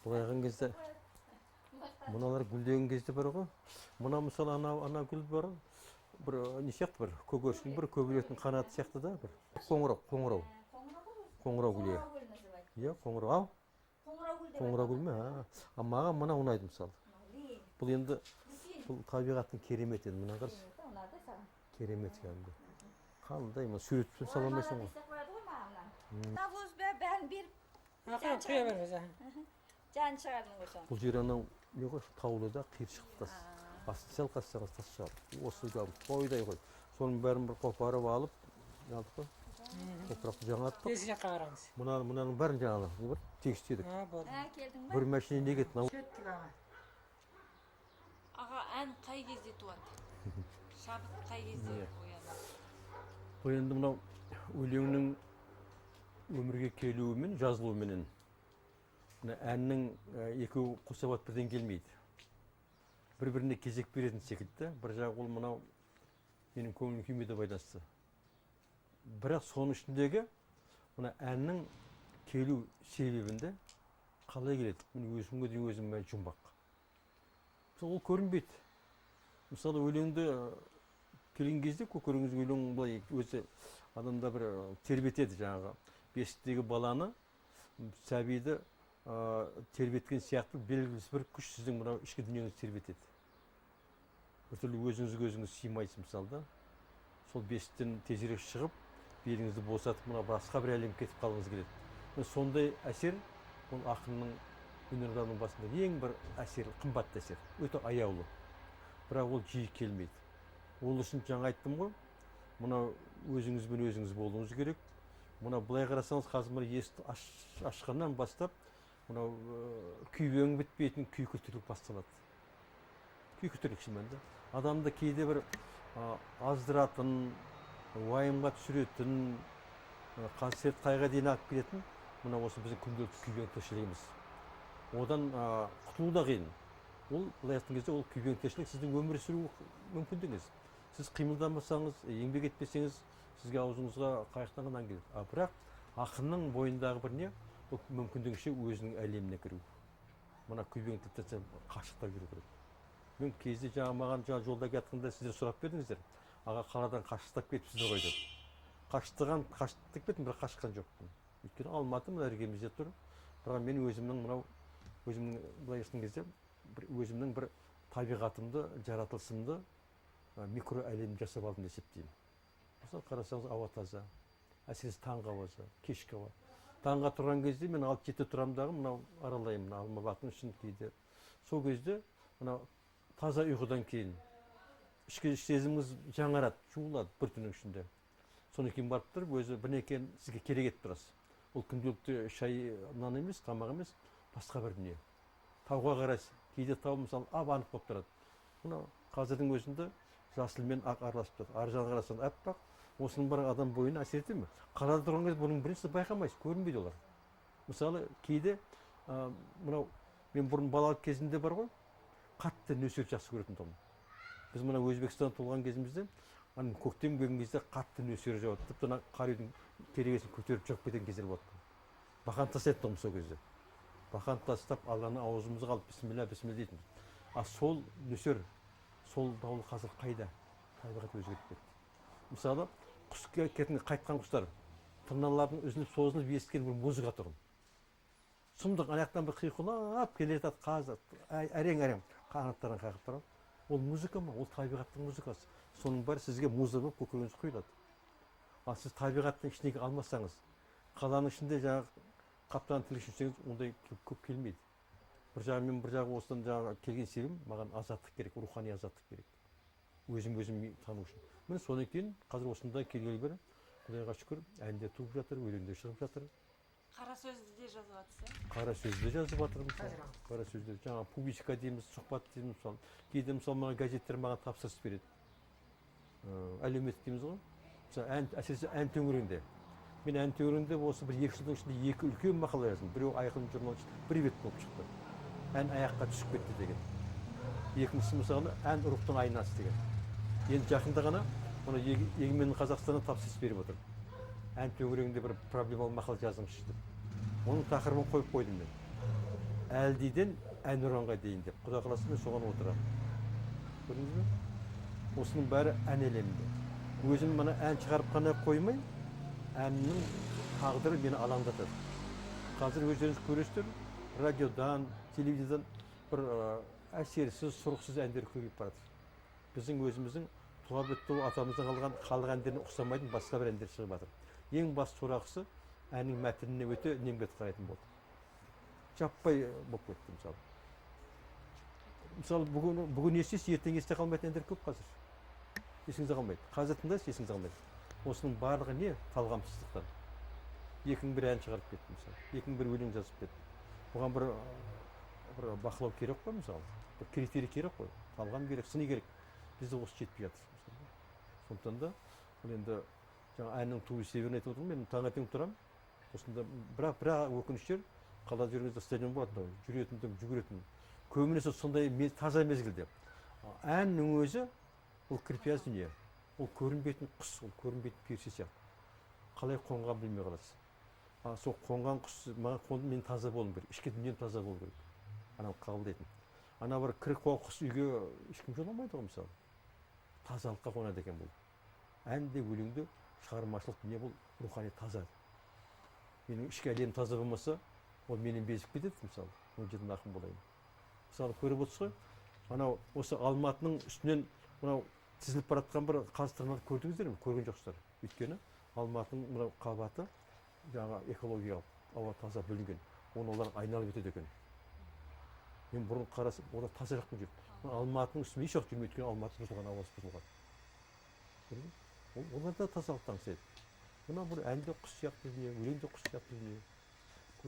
Ұлғайған кезде мыналар гүлдеген кезде бар ғой. Мына мысалы ана гүл бар. Бір не сияқты бір көгершін бір көбелектің қанаты сияқты да бір қоңырау гүлі. Иә, қоңырау. Қоңырау гүл ме? Маған мына ұнайды мысалы. Бұл енді бұл табиғаттың кереметі еді. Мына қарсы. Керемет кәдімгі. Қандай ма суретпен сала алмайсың ғой. Навоз бәрін беріп Ақырын құя берміз. жан шығардың ғой. Бұл жер анау не ғой таулыда қиыршық тас. Асты сәл қассаңыз тас шығар. Осы қойдай ғой. Соның бәрін бір қопарып алып, алдық қой. Топырақты жаңаттық. Тез жаққа қараңыз. Мұнаның бәрін жаңалық. Не бар? Тегістедік. Келдің ба? Бір мәшіне не кетті? Кеттік аға. Аға, ән қай кезде туады? Шабыт қай кезде оянады? Бұл енді мынау өлеңнің өмірге келуімен, жазылуыменен. Әннің екеуі қосабат бірден келмейді. Бір-біріне кезек беретін секілді. Бір жағы ол мынау менің көңіл күйіме де байланысты. Бірақ соның ішіндегі мына әннің келу себебінде қалай келеді? Мен өзімге дейін өзіме жұмбақ. Ол көрінбейді. Мысалы өлеңді келген кезде көріңіз өлең былай өзі адамда бір тербетеді жаңағы. Бесіктегі баланы, сәбиді тербеткен сияқты белгілі бір күш сіздің мынау ішкі дүниеңізді тербетеді. Біртүрлі өзіңіз сыймайсыз мысалда. Сол бесіктен тезірек шығып, беліңізді босатып, мына басқа бір әлем кетіп қалғыңыз келеді. Сондай әсер ол ақынның өнер адамның басында ең бір әсер, қымбатты әсер, өте аяулы. Бірақ ол жиі келмейді. Ол үшін жаңа айттым ғой, мына өзіңізбен өзіңіз болуыңыз керек. Мына былай қарасаңыз қазір мына есікті ашқаннан бастап, мынау күйбең бітпейтін күйкі тірлік басталады. Күйкі тірлік шынымен де. Адамды кейде бір аздыратын, уайымға түсіретін, қасірет қайға дейін алып келетін, мына осы біздің күнделікті күйбең тіршілігіміз. Одан құтылу да қиын. Ол былай айтқан кезде ол күйбең тіршілік сіздің өмір сүру мүмкіндігіңіз. Сіз қимылдамасаңыз, еңбек етпесеңіз, сізге аузыңызға қайықтанған келеді. Бірақ ақынның бойындағы бір не? Ол мүмкіндігінше өзінің әлеміне кіру. Мына күйбең тіршіліктен қашықтап жүру керек. Мен кезде маған жолда кеткенде сіздер сұрап бердіңіздер. Аға қаладан қашықтап кетіпсіздер ғой деп. Қашықтап кеттім, бірақ қашқан жоқпын. Өйткені Алматы мына іргемізде тұр. Бірақ мен өзімнің былай айтқан кезде өзімнің бір табиғатымды, жаратылысымды микро әлем жасап алдым деп есептеймін. Мысалы қарасаңыз ауа таза, әсіресе таңғы ауасы, кешкі ауа. Таңға тұрған кезде мен 6-7 тұрамдағы мынау аралаймын, Алмабақтың ішін кейде. Сол кезде мынау таза ұйқыдан кейін ішкі сезіміңіз жаңарады, жуылады бір түннің ішінде. Содан кейін барып тұрып, өзі бірнекен сізге керек етіп тұрасыз. Ол күнделікті шай, нан емес, тамақ емес, басқа бір дүние. Тауға қарайсыз, кейде тау мысалы ап-анық болып тұрады. Мына қазірдің өзінде жасыл мен ақ араласып тұрады. Ар жағына қарасаң аппақ, осының бір адам бойына әсер етеді ме? Қалада тұрған кезде бұның біріншісі байқамайсыз, көрінбейді олар. Мысалы кейде мынау мен бұрын балалық кезімде бар ғой, қатты нөсерді жақсы көретін тұғым. Біз мына Өзбекстан туылған кезімізде көктем келген кезде қатты нөсер жауады. Тіпті қар үйдің керегесін көтеріп шығып кеткен кездер болады. Бақан тастайтын тұғым сол кезде. Бақан тастап Алланы аузымызға алып бисмилля дейтін. Сол нөсер, сол дауыл қазір қайда? Табиғат өзгеріп кетті. Мысалы, құс кетінге қайтқан құстар тырналардың үзіліп созылып естіген бір музыка тұғым. Сұмдық аяқтан бір қиқулап келе жатады қазір, әрең қанаттарын қағып тұрады. Ол музыка ма? Ол табиғаттың музыкасы. Соның бәрі сізге музыка болып көкірегіңіз құйылады. Ал сіз табиғаттың ішіне алмасаңыз, қаланың ішінде жаңағы қаптан тіршілік жүрсеңіз, ондай көп келмейді. Бір жағы осыдан жаңағы келген себебім, маған азаттық керек, рухани азаттық керек. Өзім тану үшін. Мен содан кейін қазір осында келгелі бері, Құдайға шүкір, әнде туып жатыр, өлеңде шығып жатыр. Қара сөзді де жазып жатырсыз, Қара сөзді жазып жатырмыз. Қара сөзді жаңа публика дейміз, сұхбат дейміз мысалы. Кейде мысалы маған газеттер маған тапсырыс береді. Әлеуметтік дейміз ғой. Мысалы әсіресе ән төңірегінде. Мен ән төңірегінде осы бір 2 жылдың ішінде 2 үлкен мақала жаздым. Біреу Айқын журналist, бір бет болып шықты. Ән аяққа түсіп кетті деген. Екіншісі мысалы ән рухтың айнасы деген. Енді жақында ғана мұны Егемен Қазақстаннан тапсырыс беріп отыр. Ән төңірегінде бір проблемалы мақала жазыңызшы деп. Оның тақырыбын қойып қойдым мен. әлдиден әнұранға дейін деп. Құда қаласа мен соған отырамын. Көрдіңіз бе? Осының бәрі ән әлемінде. Өзім мына ән шығарып қана қоймай, әннің тағдыры мені алаңдатады. Қазір өздеріңіз көресіздер, радиодан, телевизордан бір әсерсіз, сұрықсыз әндер көбейіп барады. Біздің өзіміздің туа бітті атамыздан қалған халық әндеріне ұқсамайтын басқа бір әндер шығып жатыр. Ең басты сұрақысы әннің мәтініне өте немқұрайды қарайтын болды. Жаппай болып кетті мысалы. Мысалы бүгін естисіз, ертең есте қалмайтын әндер көп қазір. Есіңізде қалмайды. Қазір тыңдайсыз, есіңізде қалмайды. Осының барлығы не? Талғамсыздықтан. Екінің бір ән шығарып кетті мысалы. Екінің бір өлең жазып кетті. Бұған бір бақылау керек қой мысалы. Бір критерий керек қой. Талғам керек, сыни керек. Бізде осы жетпей жатыр. Сондықтан да бұл енді жаңа әннің туу себебін айтып отырмын. Мен таңертең тұрамын. Осында бірақ өкініштер қалада жүргенде стадион болады, жүретіндім, жүгіретіндім. Көбінесе сондай таза мезгілде. Әннің өзі ол кірпияз дүние. Ол көрінбейтін құс, ол көрінбейтін періште сияқты. Қалай қонған білмей қаласыз. Сол қонған құс маған қонды, мен таза болуым керек. Ішкі дүнием таза болу керек. Анау қабылдайтын. Ана бір кіріп қалған құс үйге ешкім жоламайды ғой мысалы. Тазалыққа қонады екен бұл. Ән де өлеңде шығармашылық дүние бұл рухани таза. Менің ішкі әлемім таза болмаса, ол менен безіп кетеді мысалы. Ол жерден ақын болайын. Мысалы көріп отырсыз ғой, анау осы Алматының үстінен мынау тізіліп баратқан бір қазтырманы көрдіңіздер ме? Көрген жоқсыздар. Өйткені Алматының мынау қабаты жаңа экологиялық ауа таза бөлінген. Оны олар айналып өтеді екен. Мен бұрын қарасам, олар таза жақпен жүрді. Алматының үстінде еш уақыт жүрмей өткен Алматы бұзылған, ауасы бұзылған. Олар да тазалықтан аңсайды. Мына бір әнде құс сияқты дүние, өлеңде құс сияқты дүние.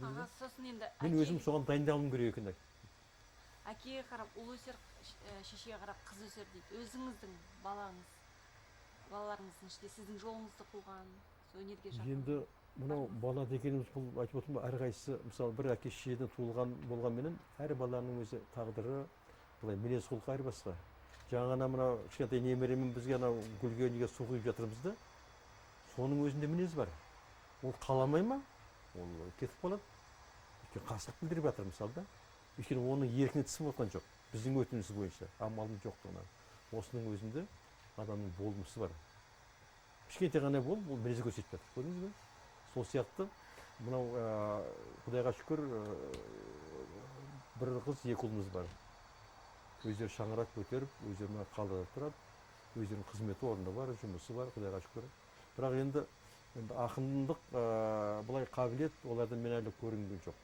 Аға, сосын енді Мен өзім соған дайындалуым керек екен. Әкеге қарап ұл өсер, шешеге қарап қыз өсер дейді. Өзіңіздің балаларыңыздың ішінде сіздің жолыңызды қуған, өнерге жақын. Енді мынау бала дегеніміз бұл айтып отырмын ба, әрқайсысы мысалы бір әке шешеден туылған болғанменен әр баланың өзі тағдыры, былай мінез құлқы айырбасқа. Жаңа мынау кішкентай немеремен бізге анау гүлге неге су құйып жатырмыз да, соның өзінде мінез бар. Ол қаламай ма? Ол кетіп қалады. Өйткені қарсылық білдіріп жатыр мысалы да. Өйткені оның еркіне тісіп отқан жоқ. Біздің өтініміз бойынша амалым жоқтығынан. Осының өзінде адамның болмысы бар. Кішкентай ғана болып, ол мінез көрсетіп жатыр. Көрдіңіз бе? Сол сияқты мынау Құдайға шүкір бір қыз, екі ұлымыз бар. Өздері шаңырақ көтеріп, өздері қалада тұрады. Өздерінің қызметі орны бар, жұмысы бар, Құдайға шүкір. Бірақ енді ақындық бұлай қабілет олардан мен әлі көрінген жоқ.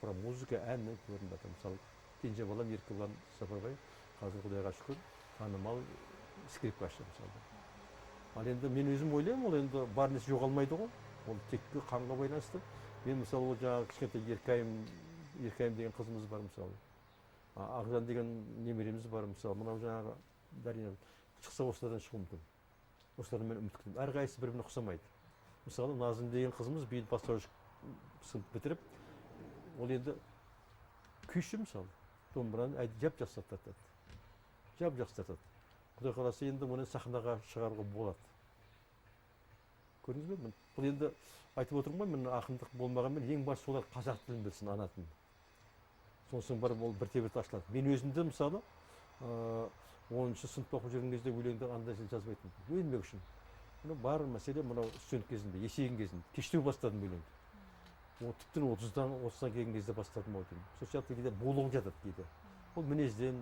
Бірақ музыка, әнні көрініп жатыр. Мысалы, кенже балам Еркебұлан Сапарбай қазір Құдайға шүкір танымал скрипкашы мысалы. Ал енді мен өзім ойлаймын, ол енді бар нәрсе жоғалмайды ғой. Ол текке қанға байланысты. Мен мысалы ол жаңағы кішкентай Еркайым деген қызымыз бар мысалы. Ақжан деген немереміз бар мысалы. Мынау жаңағы Дарина шықса осылардан шығуы мүмкін. Осылардан мен үміт күтемін. Әрқайсысы бір-біріне ұқсамайды. Мысалы Назым деген қызымыз биыл бастауыш сынып бітіріп, ол енді күйші мысалы. Домбыраны жап-жақсы тартады. Жап-жақсы тартады. Құдай қаласа енді мұны сахнаға шығаруға болады. Көрдіңіз бе? Бұл енді айтып отырмын ғой, мен ақындық болмағанмен ең басты солар қазақ тілін білсін, ана тілін. Сосын барып ол бірте-бірте ашылады. Мен өзімде мысалы 10-шы сыныпта оқып жүрген кезде өлеңді андай жазбайтын. Өлмек үшін. Бар мәселе мынау студент кезінде, есейген кезінде. Кештеу бастадым өлеңді. Тіптен 30-дан келген кезде бастадым ау деймін. Сол сияқты кейде булығып жатады кейде. Ол мінезден,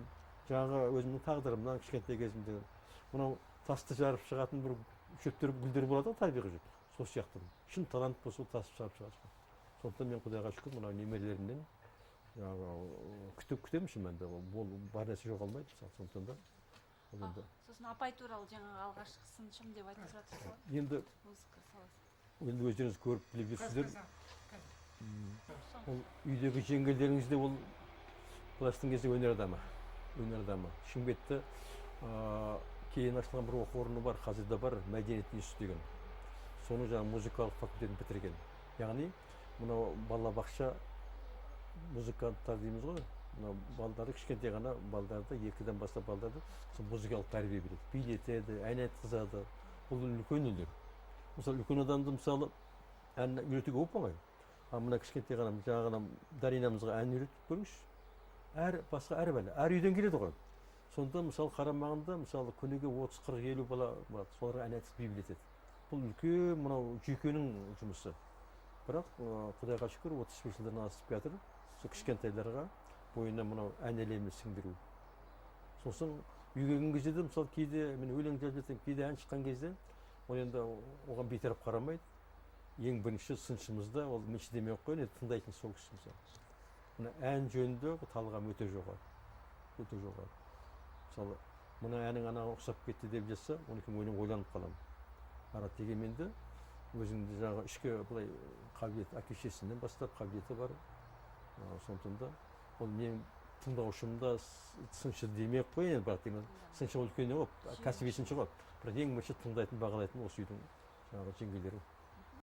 жаңағы өзімнің тағдырымнан кішкентай кезімде. Мынау тасты жарып шығатын бір шөптер, гүлдер болады ғой табиғи жұрт. Сол сияқты. Шын талант болса ол тасты жарып шығады. Сондықтан мен Құдайға шүкір мынау немерелерімнен күтемін шынымен. Ол бар нәрсе жоғалмайды мысалы. Сондықтан да. Сосын апай туралы жаңағы алғашқы сыншым деп айтып жатырсыз ғой. Енді Музыка саласы. Енді өздеріңіз көріп біліп жүрсіздер. Ол үйдегі жеңгелеріңіз де ол былайштың кезде өнер адамы. Шымкентте кейін ашылған бір оқу орны бар, қазір де бар, Мәдениет институты деген. Соның жаңағы музыкалық факультетін бітірген. Яғни мынау балабақша музыканттар дейміз ғой. Мынау балдарды кішкентай ғана балдарды 2-ден бастап балдарды музыкалық тәрбие береді. Билетеді, ән айтқызады. Бұл үлкен өнер. Мысалы үлкен адамды мысалы ән үйретуге оп оңай. мына кішкентай ғана жаңа ғана Даринамызға ән үйретіп көріңізші. Басқа әр бәле, әр үйден келеді ғой. Сонда мысалы қарамағында мысалы күніге 30-40-50 бала болады, соларға ән айтып би білетеді. Бұл үлкен мынау жүйкенің жұмысы. Бірақ Құдайға шүкір 35 жылдан асып жатыр. Сол кішкентайларға бойына мынау ән әлемін сіңдіру. Сосын үйге келген кезде де мысалы кейде мен өлең жазып жатсам, кейде ән шыққан кезде ол енді оған бейтарап қарамайды. Ең бірінші сыншымызда ол менше демей ақ қояйын, тыңдайтын сол кісі мысалы. Мына ән жөнінде талғам өте жоғары. Өте жоғары. Мысалы, мына әнің ана ұқсап кетті деп жатса, оны кім ойланып қаламын. Дегенмен де өзіңді жаңағы ішкі былай қабілет, әке-шешесінен бастап қабілеті бар. Сондықтан да ол мен тыңдаушымда сыншы демей ақ қояйын, бірақ деген сыншы ол үлкен ғой, кәсіби сыншы ғой. Бірақ ең бірінші тыңдайтын, бағалайтын осы үйдің жаңағы жеңгелері.